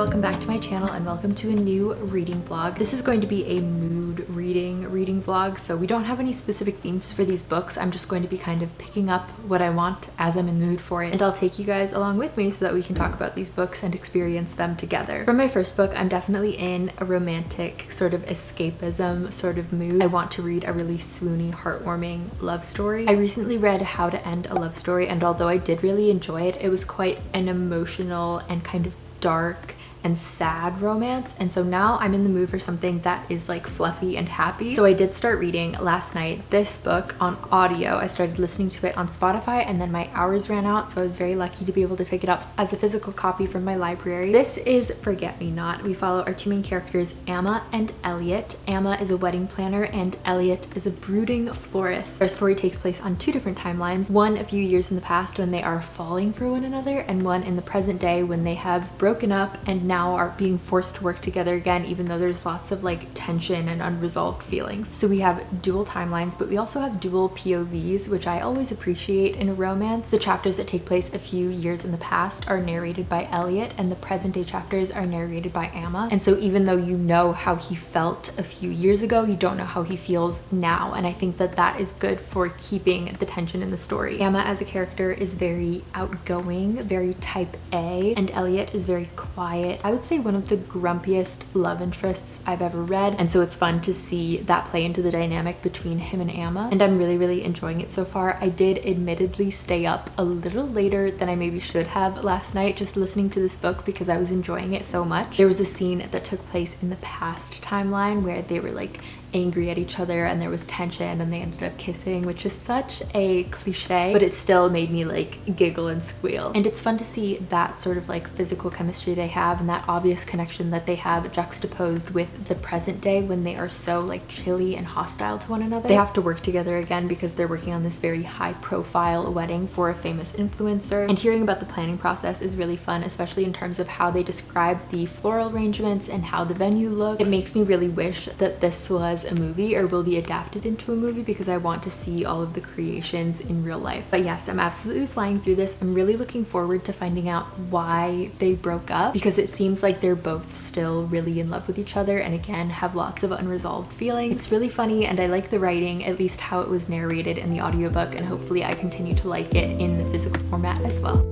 welcome back to my channel and welcome to a new reading vlog. This is going to be a mood reading vlog, so we don't have any specific themes for these books. I'm just going to be kind of picking up what I want as I'm in the mood for it, and I'll take you guys along with me so that we can talk about these books and experience them together. For my first book, I'm definitely in a romantic sort of escapism sort of mood. I want to read a really swoony, heartwarming love story. I recently read How to End a Love Story, and although I did really enjoy it, it was quite an emotional and kind of dark and sad romance, and so now I'm in the mood for something that is like fluffy and happy. So I did start reading last night this book on audio. I started listening to it on Spotify and then my hours ran out, so I was very lucky to be able to pick it up as a physical copy from my library. This is Forget Me Not. We follow our two main characters, Amma and Elliot. Amma is a wedding planner and Elliot is a brooding florist. Our story takes place on two different timelines, one a few years in the past when they are falling for one another, and one in the present day when they have broken up and now are being forced to work together again, even though there's lots of like tension and unresolved feelings. So we have dual timelines, but we also have dual POVs, which I always appreciate in a romance. The chapters that take place a few years in the past are narrated by Elliot, and the present day chapters are narrated by Amma. And so even though you know how he felt a few years ago, you don't know how he feels now, and I think that that is good for keeping the tension in the story. Amma as a character is very outgoing, very type A, and Elliot is very quiet. I would say one of the grumpiest love interests I've ever read, and so it's fun to see that play into the dynamic between him and Amma, and I'm really enjoying it so far. I did admittedly stay up a little later than I maybe should have last night just listening to this book because I was enjoying it so much. There was a scene that took place in the past timeline where they were like angry at each other and there was tension and they ended up kissing, which is such a cliche, but it still made me like giggle and squeal. And it's fun to see that sort of like physical chemistry they have and that obvious connection that they have juxtaposed with the present day when they are so like chilly and hostile to one another. They have to work together again because they're working on this very high profile wedding for a famous influencer, and hearing about the planning process is really fun, especially in terms of how they describe the floral arrangements and how the venue looks. It makes me really wish that this was a movie or will be adapted into a movie because I want to see all of the creations in real life. But yes, I'm absolutely flying through this. I'm really looking forward to finding out why they broke up because it seems like they're both still really in love with each other and again have lots of unresolved feelings. It's really funny and I like the writing, at least how it was narrated in the audiobook, and hopefully I continue to like it in the physical format as well.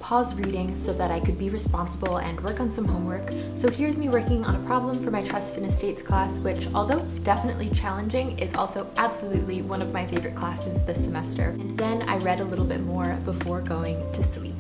Pause reading so that I could be responsible and work on some homework. So here's me working on a problem for my Trusts and Estates class, which although it's definitely challenging, is also absolutely one of my favorite classes this semester. And then I read a little bit more before going to sleep.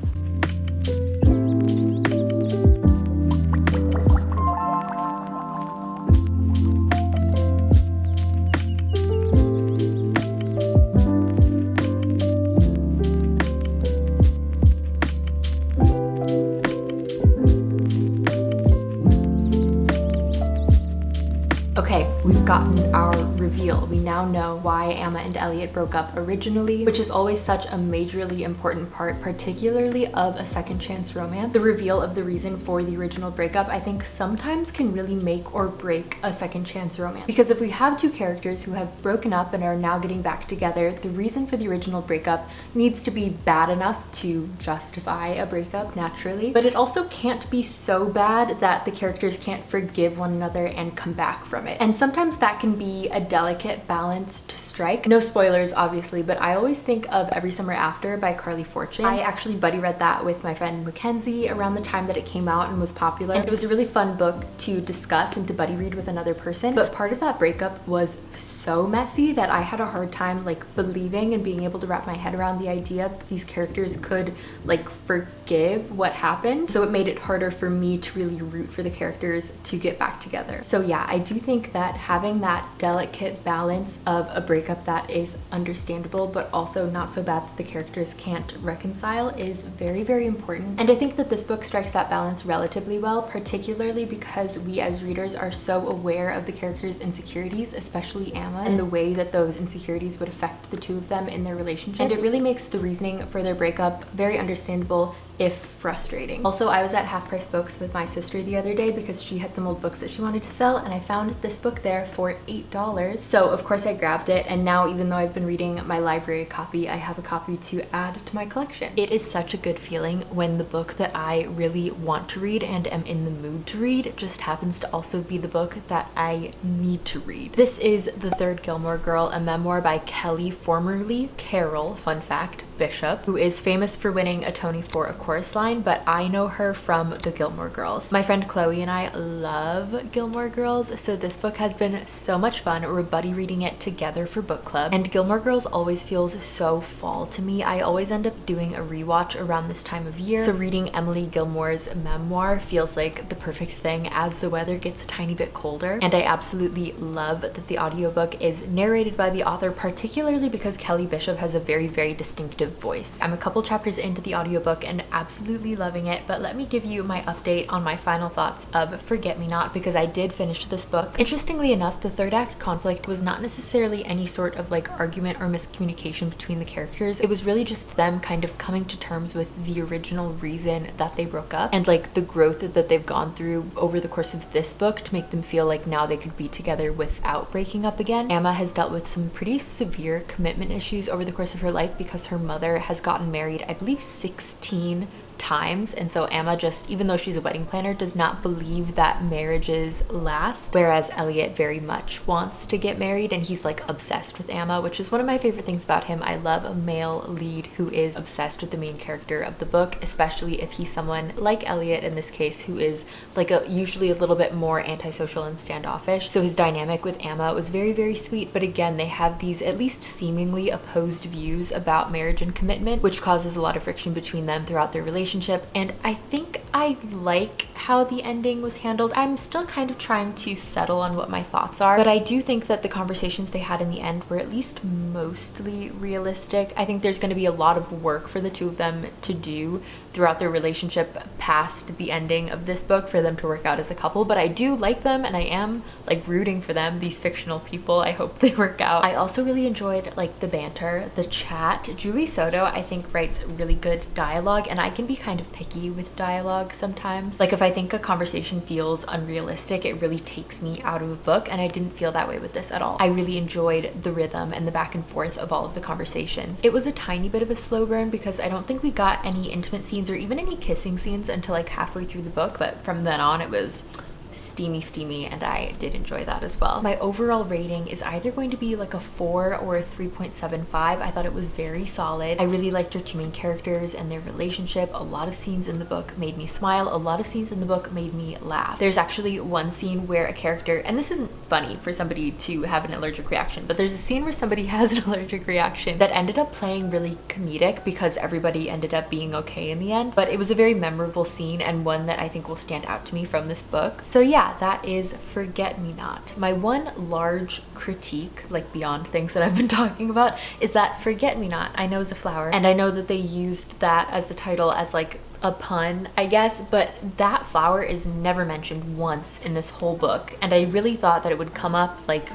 Okay, we've gotten our reveal. We now know why Amma and Elliot broke up originally, which is always such a majorly important part, particularly of a second chance romance. The reveal of the reason for the original breakup, I think, sometimes can really make or break a second chance romance. Because if we have two characters who have broken up and are now getting back together, the reason for the original breakup needs to be bad enough to justify a breakup, naturally, but it also can't be so bad that the characters can't forgive one another and come back from it. And sometimes that can be a delicate balance to strike. No spoilers, obviously, but I always think of Every Summer After by Carly Fortune. I actually buddy read that with my friend Mackenzie around the time that it came out and was popular. And it was a really fun book to discuss and to buddy read with another person. But part of that breakup was so messy that I had a hard time like believing and being able to wrap my head around the idea that these characters could like forgive what happened. So it made it harder for me to really root for the characters to get back together. So yeah, I do think that having that delicate balance of a breakup that is understandable but also not so bad that the characters can't reconcile is very important. And I think that this book strikes that balance relatively well, particularly because we as readers are so aware of the characters' insecurities, especially Amma, and the way that those insecurities would affect the two of them in their relationship. And it really makes the reasoning for their breakup very understandable if frustrating. Also, I was at Half Price Books with my sister the other day because she had some old books that she wanted to sell, and I found this book there for $8. So of course I grabbed it, and now even though I've been reading my library copy, I have a copy to add to my collection. It is such a good feeling when the book that I really want to read and am in the mood to read just happens to also be the book that I need to read. This is The Third Gilmore Girl, a memoir by Kelly, formerly Carol, fun fact, Bishop, who is famous for winning a Tony for a chorus line, but I know her from the Gilmore Girls. My friend Chloe and I love Gilmore Girls, so this book has been so much fun. We're buddy reading it together for book club, and Gilmore Girls always feels so fall to me. I always end up doing a rewatch around this time of year, so reading Emily Gilmore's memoir feels like the perfect thing as the weather gets a tiny bit colder. And I absolutely love that the audiobook is narrated by the author, particularly because Kelly Bishop has a very, very distinctive voice. I'm a couple chapters into the audiobook and absolutely loving it, but let me give you my update on my final thoughts of Forget Me Not, because I did finish this book. Interestingly enough, the third act conflict was not necessarily any sort of like argument or miscommunication between the characters. It was really just them kind of coming to terms with the original reason that they broke up, and like the growth that they've gone through over the course of this book to make them feel like now they could be together without breaking up again. Emma has dealt with some pretty severe commitment issues over the course of her life because her mother has gotten married, I believe 16 times, and so Emma just, even though she's a wedding planner, does not believe that marriages last, whereas Elliot very much wants to get married and he's like obsessed with Emma, which is one of my favorite things about him. I love a male lead who is obsessed with the main character of the book, especially if he's someone like Elliot in this case, who is like usually a little bit more antisocial and standoffish. So his dynamic with Emma was very, very sweet, but again, they have these at least seemingly opposed views about marriage and commitment, which causes a lot of friction between them throughout their relationship. And I think I like how the ending was handled. I'm still kind of trying to settle on what my thoughts are, but I do think that the conversations they had in the end were at least mostly realistic. I think there's going to be a lot of work for the two of them to do throughout their relationship past the ending of this book for them to work out as a couple, but I do like them and I am like rooting for them, these fictional people. I hope they work out. I also really enjoyed like the banter, the chat. Julie Soto I think writes really good dialogue, and I can be kind of picky with dialogue sometimes. Like if I think a conversation feels unrealistic, it really takes me out of a book, and I didn't feel that way with this at all. I really enjoyed the rhythm and the back and forth of all of the conversations. It was a tiny bit of a slow burn because I don't think we got any intimate scenes or even any kissing scenes until like halfway through the book, but from then on it was steamy, and I did enjoy that as well. My overall rating is either going to be like a 4 or a 3.75. I thought it was very solid. I really liked our two main characters and their relationship. A lot of scenes in the book made me smile. A lot of scenes in the book made me laugh. There's actually one scene where a character, and this isn't funny for somebody to have an allergic reaction, but there's a scene where somebody has an allergic reaction that ended up playing really comedic because everybody ended up being okay in the end, but it was a very memorable scene and one that I think will stand out to me from this book. So yeah, that is Forget Me Not. My one large critique, like beyond things that I've been talking about, is that Forget Me Not, I know, is a flower, and I know that they used that as the title as like a pun, I guess, but that flower is never mentioned once in this whole book, and I really thought that it would come up like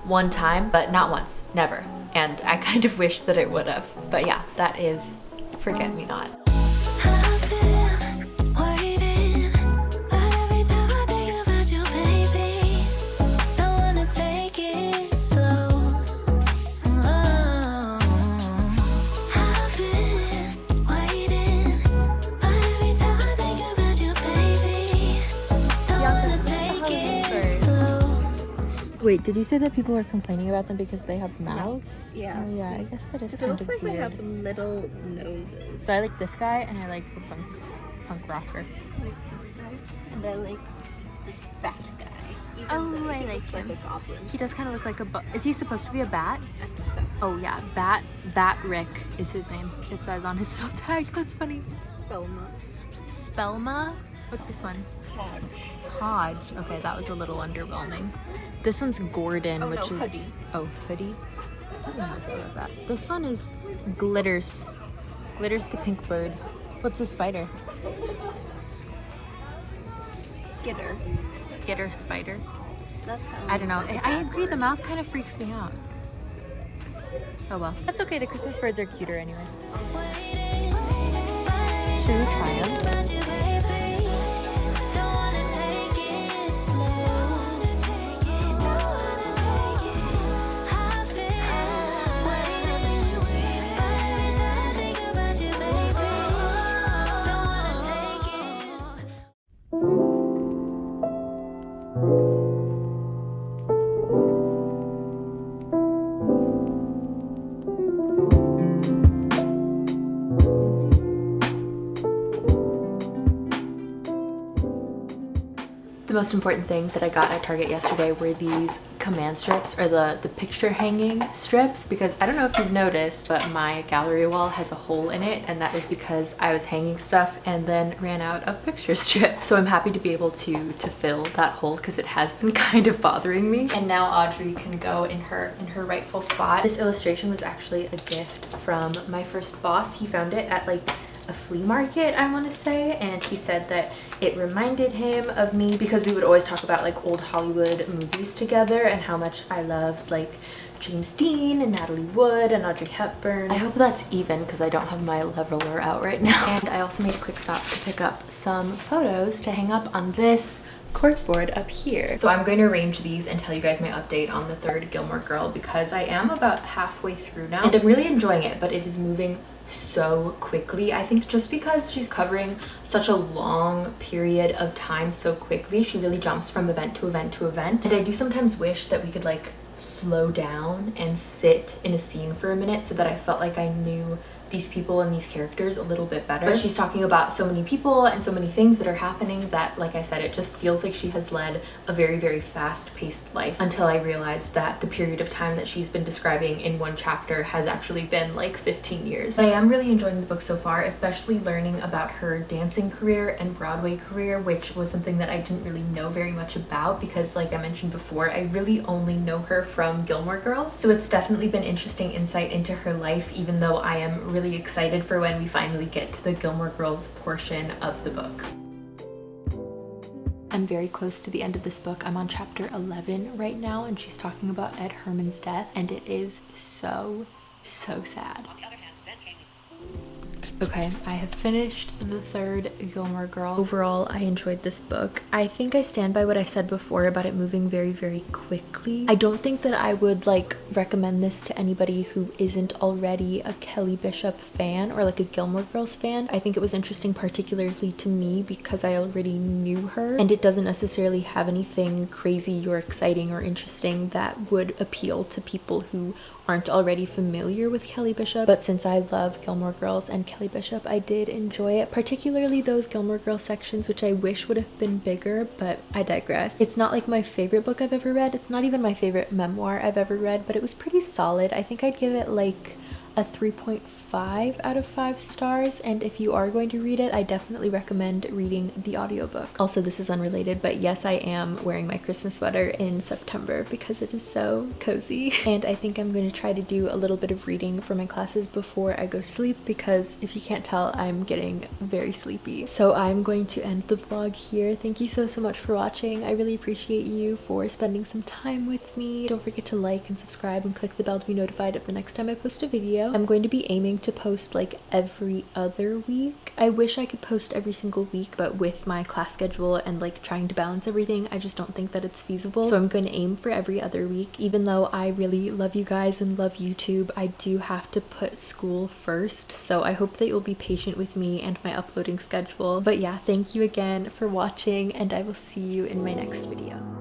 one time, but not once, never, and I kind of wish that it would have. But yeah, that is Forget Me Not. Wait, did you say that people are complaining about them because they have mouths? Yeah. Oh, yeah, I guess that is kind of weird. It looks like they have little noses. So I like this guy, and I like the punk rocker. I like this guy, and I like this bat guy. Oh, I like him. Like a goblin. He does kind of look like a... Is he supposed to be a bat? I think so. Oh yeah, Bat Rick is his name. It says on his little tag. That's funny. Spelma? What's this one? Hodge. Okay, that was a little underwhelming. This one's Gordon, which is... Hoodie. Oh, Hoodie? I don't know about that. This one is Glitters. Glitters the pink bird. What's the spider? Skitter spider. I don't know. I agree, the mouth kind of freaks me out. Oh well. That's okay, the Christmas birds are cuter anyway. Should we try them? The most important thing that I got at Target yesterday were these command strips, or the picture hanging strips, because I don't know if you've noticed, but my gallery wall has a hole in it, and that is because I was hanging stuff and then ran out of picture strips. So I'm happy to be able to fill that hole because it has been kind of bothering me. And now Audrey can go in her rightful spot. This illustration was actually a gift from my first boss. He found it at like a flea market, I want to say, and he said that it reminded him of me because we would always talk about like old Hollywood movies together and how much I loved like James Dean and Natalie Wood and Audrey Hepburn. I hope that's even because I don't have my leveler out right now. And I also made a quick stop to pick up some photos to hang up on this corkboard up here. So I'm going to arrange these and tell you guys my update on the third Gilmore Girl because I am about halfway through now and I'm really enjoying it, but it is moving so quickly. I think just because she's covering such a long period of time so quickly, she really jumps from event to event to event. And I do sometimes wish that we could like slow down and sit in a scene for a minute so that I felt like I knew these people and these characters a little bit better. But she's talking about so many people and so many things that are happening that, like I said, it just feels like she has led a very, very fast-paced life until I realized that the period of time that she's been describing in one chapter has actually been like 15 years. But I am really enjoying the book so far, especially learning about her dancing career and Broadway career, which was something that I didn't really know very much about because, like I mentioned before, I really only know her from Gilmore Girls. So it's definitely been interesting insight into her life, even though I am really excited for when we finally get to the Gilmore Girls portion of the book. I'm very close to the end of this book. I'm on chapter 11 right now, and she's talking about Ed Herman's death, and it is so sad. Okay, I have finished the third Gilmore Girl. Overall, I enjoyed this book. I think I stand by what I said before about it moving very, very quickly. I don't think that I would like recommend this to anybody who isn't already a Kelly Bishop fan or like a Gilmore Girls fan. I think it was interesting particularly to me because I already knew her, and it doesn't necessarily have anything crazy or exciting or interesting that would appeal to people who aren't already familiar with Kelly Bishop. But since I love Gilmore Girls and Kelly Bishop, I did enjoy it, particularly those Gilmore Girls sections, which I wish would have been bigger, but I digress. It's not like my favorite book I've ever read. It's not even my favorite memoir I've ever read, but it was pretty solid. I think I'd give it like a 3.5 out of 5 stars, and if you are going to read it, I definitely recommend reading the audiobook. Also, this is unrelated, but yes, I am wearing my Christmas sweater in September because it is so cozy. And I think I'm going to try to do a little bit of reading for my classes before I go sleep because if you can't tell, I'm getting very sleepy. So I'm going to end the vlog here. Thank you so much for watching. I really appreciate you for spending some time with me. Don't forget to like and subscribe and click the bell to be notified of the next time I post a video. I'm going to be aiming to post like every other week. I wish I could post every single week, but with my class schedule and like trying to balance everything, I just don't think that it's feasible. So I'm going to aim for every other week. Even though I really love you guys and love YouTube, I do have to put school first. So I hope that you'll be patient with me and my uploading schedule. But yeah, thank you again for watching, and I will see you in my next video.